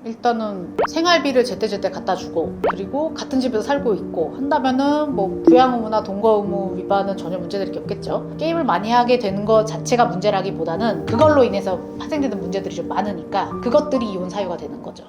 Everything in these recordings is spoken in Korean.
일단은 생활비를 제때제때 갖다 주고, 그리고 같은 집에서 살고 있고 한다면은 뭐 부양 의무나 동거 의무 위반은 전혀 문제될 게 없겠죠. 게임을 많이 하게 되는 것 자체가 문제라기보다는 그걸로 인해서 파생되는 문제들이 좀 많으니까 그것들이 이혼 사유가 되는 거죠.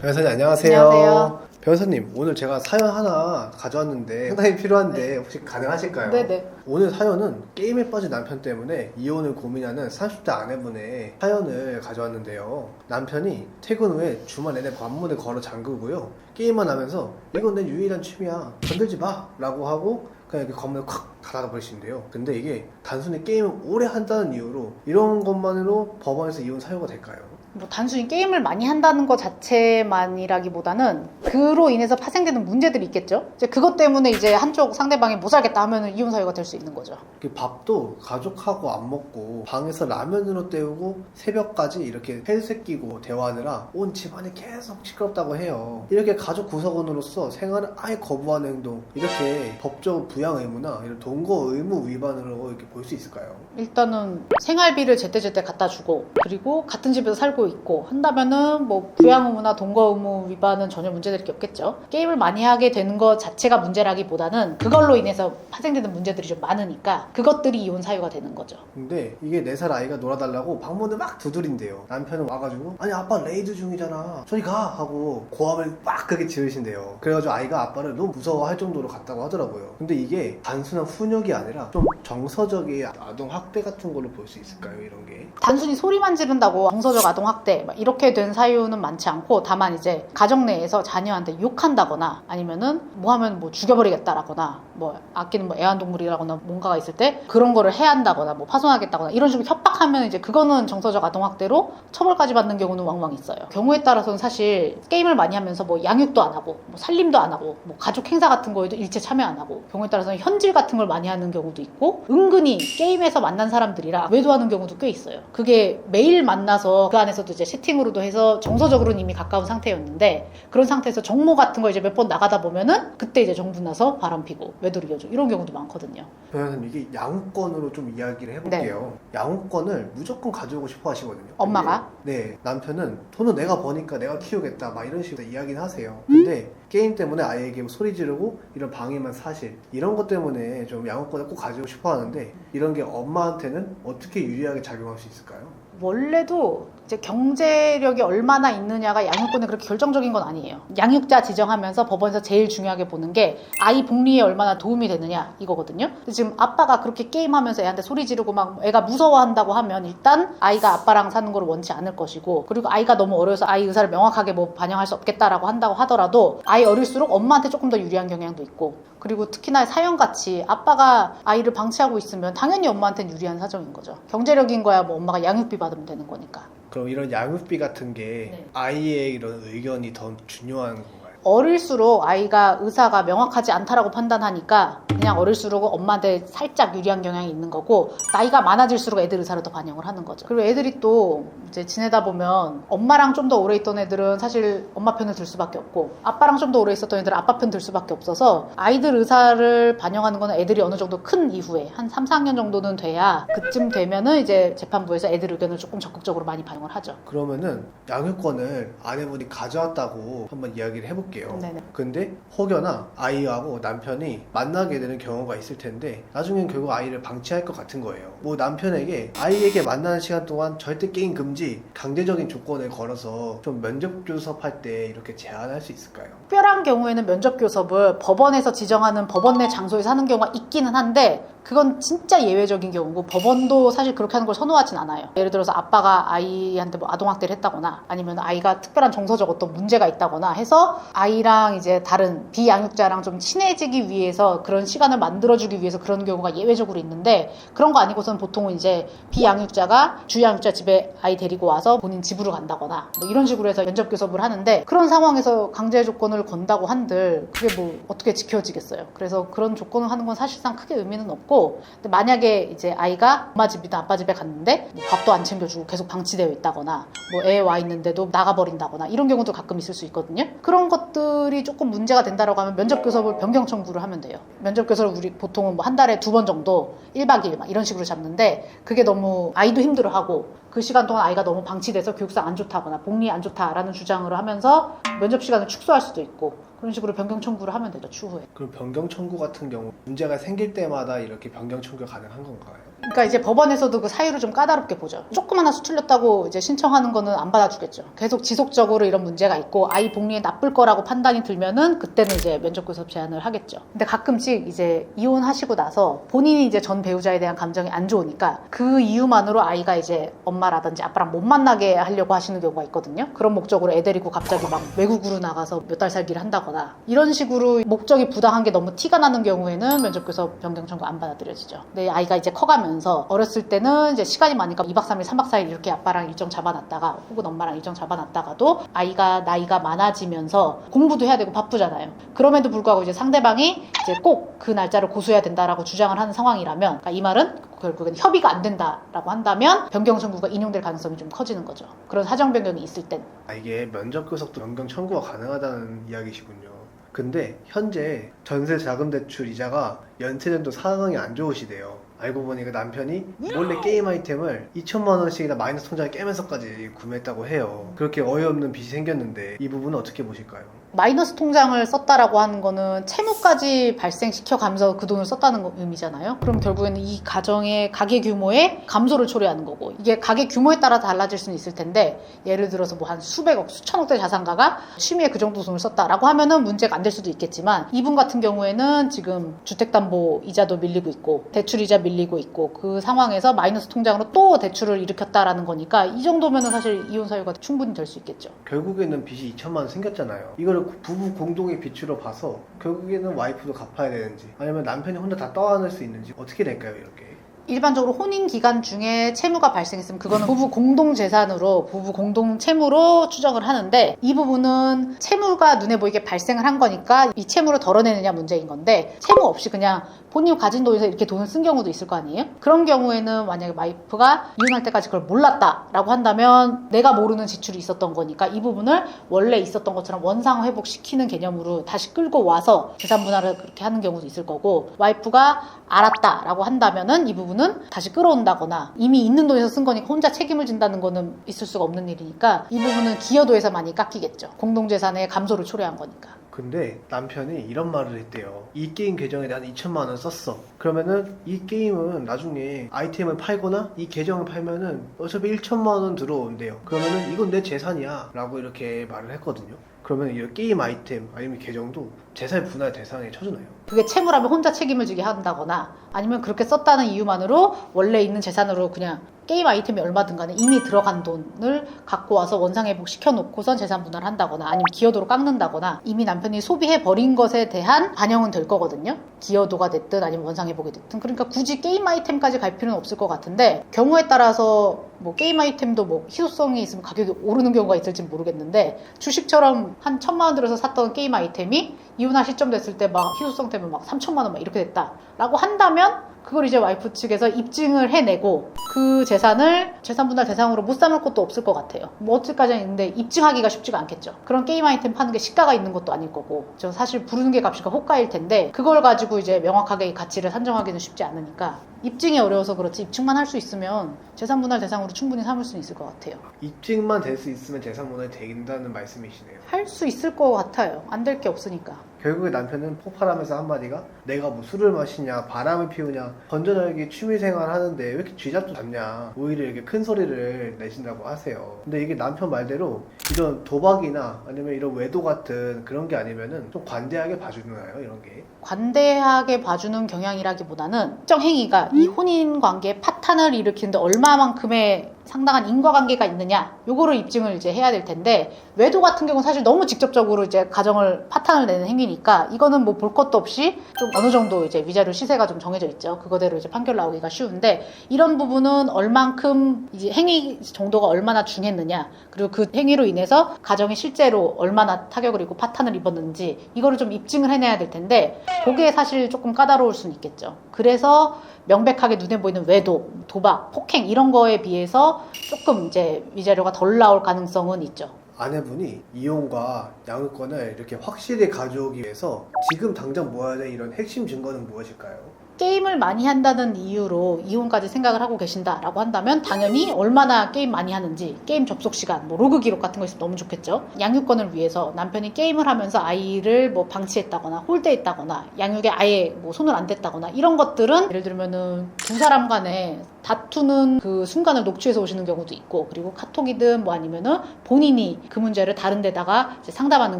변호사님 안녕하세요. 안녕하세요. 변호사님, 오늘 제가 사연 하나 가져왔는데 상당히 필요한데 혹시 가능하실까요? 네네. 오늘 사연은 게임에 빠진 남편 때문에 이혼을 고민하는 30대 아내분의 사연을 가져왔는데요. 남편이 퇴근 후에 주말 내내 관문을 걸어 잠그고요, 게임만 하면서 이건 내 유일한 취미야, 건들지 마 라고 하고 그냥 이렇게 건물을 콱 닫아 버리신대요. 근데 이게 단순히 게임을 오래 한다는 이유로 이런 것만으로 법원에서 이혼 사유가 될까요? 뭐 단순히 게임을 많이 한다는 것 자체만이라기보다는 그로 인해서 파생되는 문제들이 있겠죠. 이제 그것 때문에 이제 한쪽 상대방이 못 살겠다 하면은 이혼 사유가 될 수 있는 거죠. 밥도 가족하고 안 먹고 방에서 라면으로 때우고 새벽까지 이렇게 헤드셋 끼고 대화하느라 온 집안이 계속 시끄럽다고 해요. 이렇게 가족 구성원으로서 생활을 아예 거부하는 행동, 이렇게 법적 부양 의무나 이런 동거 의무 위반으로 이렇게 볼 수 있을까요? 일단은 생활비를 제때제때 갖다 주고, 그리고 같은 집에서 살고 있고 한다면은 뭐 부양 의무나 동거 의무 위반은 전혀 문제될 게 없겠죠. 게임을 많이 하게 되는 것 자체가 문제라기보다는 그걸로 인해서 파생되는 문제들이 좀 많으니까 그것들이 이혼 사유가 되는 거죠. 근데 이게 4살 아이가 놀아달라고 방문을 막 두드린대요. 남편은 와가지고 아니 아빠 레이드 중이잖아, 저리 가 하고 고함을 막 그렇게 지르신대요. 그래가지고 아이가 아빠를 너무 무서워할 정도로 갔다고 하더라고요. 근데 이게 단순한 훈육이 아니라 좀 정서적인 아동 학대 같은 걸로 볼 수 있을까요? 이런 게 단순히 소리만 지른다고 정서적 아동 학대 이렇게 된 사유는 많지 않고, 다만 이제 가정 내에서 자녀한테 욕한다거나 아니면은 뭐 하면 뭐 죽여버리겠다라거나 뭐 아끼는 뭐 애완동물이라거나 뭔가가 있을 때 그런 거를 해야 한다거나 뭐 파손하겠다거나 이런 식으로 협박하면 이제 그거는 정서적 아동 학대로 처벌까지 받는 경우는 왕왕 있어요. 경우에 따라서는 사실 게임을 많이 하면서 뭐 양육도 안 하고 뭐 살림도 안 하고 뭐 가족 행사 같은 거에도 일체 참여 안 하고, 경우에 따라서는 현질 같은 걸 많이 하는 경우도 있고, 은근히 게임에서 만난 사람들이라 외도하는 경우도 꽤 있어요. 그게 매일 만나서 그 안에서도 이제 채팅으로도 해서 정서적으로는 이미 가까운 상태였는데, 그런 상태에서 정모 같은 거 이제 몇 번 나가다 보면은 그때 이제 정분 나서 바람 피고 외도를 이어줘, 이런 경우도 많거든요. 변호사님, 이게 양육권으로 좀 이야기를 해볼게요. 양육권을 무조건 가져오고 싶어 하시거든요. 엄마가? 네, 남편은 돈은 내가 버니까 내가 키우겠다 막 이런 식으로 이야기는 하세요. 근데 게임 때문에 아이에게 뭐 소리 지르고 이런 방해만 사실, 이런 것 때문에 좀 양육권을 꼭 가지고 싶어 하는데, 이런 게 엄마한테는 어떻게 유리하게 작용할 수 있을까요? 원래도 이제 경제력이 얼마나 있느냐가 양육권에 그렇게 결정적인 건 아니에요. 양육자 지정하면서 법원에서 제일 중요하게 보는 게 아이 복리에 얼마나 도움이 되느냐 이거거든요. 근데 지금 아빠가 그렇게 게임하면서 애한테 소리 지르고 막 애가 무서워한다고 하면 일단 아이가 아빠랑 사는 걸 원치 않을 것이고, 그리고 아이가 너무 어려서 아이 의사를 명확하게 뭐 반영할 수 없겠다라고 한다고 하더라도 아이 어릴수록 엄마한테 조금 더 유리한 경향도 있고, 그리고 특히나 사연같이 아빠가 아이를 방치하고 있으면 당연히 엄마한테는 유리한 사정인 거죠. 경제력인 거야 뭐 엄마가 양육비 받으면 되는 거니까. 그럼 이런 양육비 같은 게 네. 아이의 이런 의견이 더 중요한 건가요? 어릴수록 아이가 의사가 명확하지 않다라고 판단하니까 그냥 어릴수록 엄마한테 살짝 유리한 경향이 있는 거고, 나이가 많아질수록 애들 의사를 더 반영을 하는 거죠. 그리고 애들이 또 이제 지내다 보면 엄마랑 좀 더 오래 있던 애들은 사실 엄마 편을 들 수밖에 없고, 아빠랑 좀 더 오래 있었던 애들은 아빠 편 들 수밖에 없어서 아이들 의사를 반영하는 거는 애들이 어느 정도 큰 이후에 한 3, 4학년 정도는 돼야, 그쯤 되면은 이제 재판부에서 애들 의견을 조금 적극적으로 많이 반영을 하죠. 그러면은 양육권을 아내분이 가져왔다고 한번 이야기를 해볼게요. 네네. 근데 혹여나 아이하고 남편이 만나게 되는 경우가 있을 텐데 나중엔 결국 아이를 방치할 것 같은 거예요. 뭐 남편에게 아이에게 만나는 시간 동안 절대 게임 금지, 강제적인 조건을 걸어서 좀 면접 교섭할 때 이렇게 제한할 수 있을까요? 특별한 경우에는 면접 교섭을 법원에서 지정하는 법원 내 장소에서 하는 경우가 있기는 한데, 그건 진짜 예외적인 경우고 법원도 사실 그렇게 하는 걸 선호하진 않아요. 예를 들어서 아빠가 아이한테 뭐 아동학대를 했다거나 아니면 아이가 특별한 정서적 어떤 문제가 있다거나 해서 아이랑 이제 다른 비양육자랑 좀 친해지기 위해서 그런 시간을 만들어주기 위해서 그런 경우가 예외적으로 있는데, 그런 거 아니고서는 보통은 이제 비양육자가 주양육자 집에 아이 데리고 와서 본인 집으로 간다거나 뭐 이런 식으로 해서 면접 교섭을 하는데, 그런 상황에서 강제 조건을 건다고 한들 그게 뭐 어떻게 지켜지겠어요. 그래서 그런 조건을 하는 건 사실상 크게 의미는 없고, 있고, 근데 만약에 이제 아이가 엄마 집이든 아빠 집에 갔는데 뭐 밥도 안 챙겨주고 계속 방치되어 있다거나 뭐 애 와 있는데도 나가버린다거나 이런 경우도 가끔 있을 수 있거든요. 그런 것들이 조금 문제가 된다라고 하면 면접교섭을 변경 청구를 하면 돼요. 면접교섭을 우리 보통은 뭐 한 달에 2번 정도 1박 2일 막 이런 식으로 잡는데, 그게 너무 아이도 힘들어하고 그 시간 동안 아이가 너무 방치돼서 교육상 안 좋다거나 복리 안 좋다라는 주장을 하면서 면접 시간을 축소할 수도 있고, 그런 식으로 변경 청구를 하면 되죠, 추후에. 그럼 변경 청구 같은 경우 문제가 생길 때마다 이렇게 변경 청구가 가능한 건가요? 그러니까 이제 법원에서도 그 사유를 좀 까다롭게 보죠. 조금 하나 수틀렸다고 이제 신청하는 거는 안 받아주겠죠. 계속 지속적으로 이런 문제가 있고 아이 복리에 나쁠 거라고 판단이 들면은 그때는 이제 면접교섭 제한을 하겠죠. 근데 가끔씩 이제 이혼하시고 나서 본인이 이제 전 배우자에 대한 감정이 안 좋으니까 그 이유만으로 아이가 이제 엄마라든지 아빠랑 못 만나게 하려고 하시는 경우가 있거든요. 그런 목적으로 애 데리고 갑자기 막 외국으로 나가서 몇 달 살기를 한다거나 이런 식으로 목적이 부당한 게 너무 티가 나는 경우에는 면접교섭 변경 청구 안 받아들여지죠. 근데 아이가 이제 커가면 어렸을 때는 이제 시간이 많으니까 2박 3일, 3박 4일 이렇게 아빠랑 일정 잡아놨다가 혹은 엄마랑 일정 잡아놨다가도 아이가 나이가 많아지면서 공부도 해야 되고 바쁘잖아요. 그럼에도 불구하고 이제 상대방이 이제 꼭 그 날짜를 고수해야 된다라고 주장을 하는 상황이라면, 그러니까 이 말은 결국엔 협의가 안 된다라고 한다면 변경 청구가 인용될 가능성이 좀 커지는 거죠. 그런 사정 변경이 있을 땐. 이게 면접교섭도 변경 청구가 가능하다는 이야기시군요. 근데 현재 전세 자금 대출 이자가 연체된도 상황이 안 좋으시대요. 알고 보니까 남편이 몰래 게임 아이템을 2천만 원씩이나 마이너스 통장에 깨면서까지 구매했다고 해요. 그렇게 어이없는 빚이 생겼는데 이 부분은 어떻게 보실까요? 마이너스 통장을 썼다라고 하는 거는 채무까지 발생시켜 가면서 그 돈을 썼다는 의미잖아요. 그럼 결국에는 이 가정의 가계 규모의 감소를 초래하는 거고, 이게 가계 규모에 따라 달라질 수는 있을 텐데, 예를 들어서 뭐 한 수백억, 수천억대 자산가가 취미에 그 정도 돈을 썼다라고 하면은 문제가 안 될 수도 있겠지만, 이분 같은 경우에는 지금 주택담보 이자도 밀리고 있고 대출 이자 밀리고 있고 그 상황에서 마이너스 통장으로 또 대출을 일으켰다라는 거니까 이 정도면은 사실 이혼 사유가 충분히 될 수 있겠죠. 결국에는 빚이 2천만 원 생겼잖아요. 이거를 부부 공동의 빚으로 봐서 결국에는 와이프도 갚아야 되는지 아니면 남편이 혼자 다 떠안을 수 있는지 어떻게 될까요, 이렇게? 일반적으로 혼인 기간 중에 채무가 발생했으면 그거는 부부 공동 재산으로, 부부 공동 채무로 추정을 하는데, 이 부분은 채무가 눈에 보이게 발생을 한 거니까 이 채무를 덜어내느냐 문제인 건데, 채무 없이 그냥 본인이 가진 돈에서 이렇게 돈을 쓴 경우도 있을 거 아니에요? 그런 경우에는 만약에 와이프가 이혼할 때까지 그걸 몰랐다라고 한다면 내가 모르는 지출이 있었던 거니까 이 부분을 원래 있었던 것처럼 원상 회복시키는 개념으로 다시 끌고 와서 재산 분할을 그렇게 하는 경우도 있을 거고, 와이프가 알았다라고 한다면은 이 부분은 다시 끌어온다거나, 이미 있는 돈에서 쓴 거니까 혼자 책임을 진다는 거는 있을 수가 없는 일이니까 이 부분은 기여도에서 많이 깎이겠죠. 공동재산의 감소를 초래한 거니까. 근데 남편이 이런 말을 했대요. 이 게임 계정에 난 2천만 원 썼어. 그러면은 이 게임은 나중에 아이템을 팔거나 이 계정을 팔면은 어차피 1천만 원 들어온대요. 그러면은 이건 내 재산이야 라고 이렇게 말을 했거든요. 그러면 이 게임 아이템 아니면 계정도 재산 분할 대상에 쳐주나요? 그게 채무라면 혼자 책임을 지게 한다거나, 아니면 그렇게 썼다는 이유만으로 원래 있는 재산으로 그냥 게임 아이템이 얼마든 간에 이미 들어간 돈을 갖고 와서 원상회복 시켜놓고선 재산 분할을 한다거나, 아니면 기여도로 깎는다거나, 이미 남편이 소비해버린 것에 대한 반영은 될 거거든요. 기여도가 됐든 아니면 원상회복이 됐든. 그러니까 굳이 게임 아이템까지 갈 필요는 없을 것 같은데, 경우에 따라서 뭐 게임 아이템도 뭐 희소성이 있으면 가격이 오르는 경우가 있을지 모르겠는데, 주식처럼 한 1,000만 원 들여서 샀던 게임 아이템이 이혼할 시점 됐을 때 막 희소성 때문에 막 3천만 원 막 이렇게 됐다라고 한다면, 그걸 이제 와이프 측에서 입증을 해내고 그 재산을 재산 분할 대상으로 못 삼을 것도 없을 것 같아요. 뭐 어찌까지는 있는데 입증하기가 쉽지가 않겠죠. 그런 게임 아이템 파는 게 시가가 있는 것도 아닐 거고, 저 사실 부르는 게 값이가 호가일 텐데 그걸 가지고 이제 명확하게 이 가치를 산정하기는 쉽지 않으니까, 입증이 어려워서 그렇지 입증만 할 수 있으면 재산 분할 대상으로 충분히 삼을 수는 있을 것 같아요. 입증만 될 수 있으면 재산 분할이 된다는 말씀이시네요. 할 수 있을 것 같아요. 안 될 게 없으니까. 결국에 남편은 폭발하면서 한마디가, 내가 뭐 술을 마시냐 바람을 피우냐 건전하게 취미생활 하는데 왜 이렇게 쥐잡도 잡냐, 오히려 이렇게 큰 소리를 내신다고 하세요. 근데 이게 남편 말대로 이런 도박이나 아니면 이런 외도 같은 그런 게 아니면은 좀 관대하게 봐주나요, 이런 게? 관대하게 봐주는 경향이라기보다는 특정 행위가 이 혼인 관계에 파탄을 일으키는데 얼마만큼의 상당한 인과관계가 있느냐, 요거를 입증을 이제 해야 될 텐데, 외도 같은 경우는 사실 너무 직접적으로 이제 가정을 파탄을 내는 행위니까 이거는 뭐 볼 것도 없이 좀 어느 정도 이제 위자료 시세가 좀 정해져 있죠. 그거대로 이제 판결 나오기가 쉬운데, 이런 부분은 얼만큼 이제 행위 정도가 얼마나 중했느냐, 그리고 그 행위로 인해서 가정이 실제로 얼마나 타격을 입고 파탄을 입었는지 이거를 좀 입증을 해내야 될 텐데, 그게 사실 조금 까다로울 수는 있겠죠. 그래서 명백하게 눈에 보이는 외도, 도박, 폭행 이런 거에 비해서 조금 이제 위자료가 덜 나올 가능성은 있죠. 아내분이 이혼과 양육권을 이렇게 확실히 가져오기 위해서 지금 당장 모아야 될 이런 핵심 증거는 무엇일까요? 게임을 많이 한다는 이유로 이혼까지 생각을 하고 계신다라고 한다면 당연히 얼마나 게임 많이 하는지, 게임 접속 시간, 뭐 로그 기록 같은 거 있으면 너무 좋겠죠. 양육권을 위해서 남편이 게임을 하면서 아이를 뭐 방치했다거나 홀대했다거나 양육에 아예 뭐 손을 안 댔다거나 이런 것들은, 예를 들면은 두 사람 간에 다투는 그 순간을 녹취해서 오시는 경우도 있고, 그리고 카톡이든 뭐 아니면은 본인이 그 문제를 다른 데다가 이제 상담하는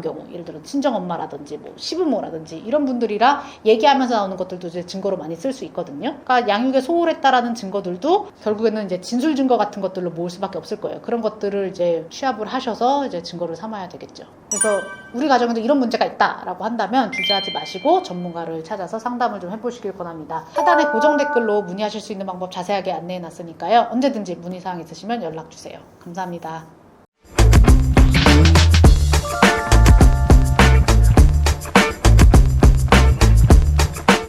경우, 예를 들어 친정엄마라든지 뭐 시부모라든지 이런 분들이랑 얘기하면서 나오는 것들도 이제 증거로 많이 쓸 수 있거든요. 그러니까 양육에 소홀했다라는 증거들도 결국에는 이제 진술 증거 같은 것들로 모을 수밖에 없을 거예요. 그런 것들을 이제 취합을 하셔서 이제 증거를 삼아야 되겠죠. 그래서 우리 가정에도 이런 문제가 있다라고 한다면 주저하지 마시고 전문가를 찾아서 상담을 좀 해보시길 권합니다. 하단에 고정 댓글로 문의하실 수 있는 방법 자세하게 안내해 놨으니까요. 언제든지 문의사항 있으시면 연락 주세요. 감사합니다.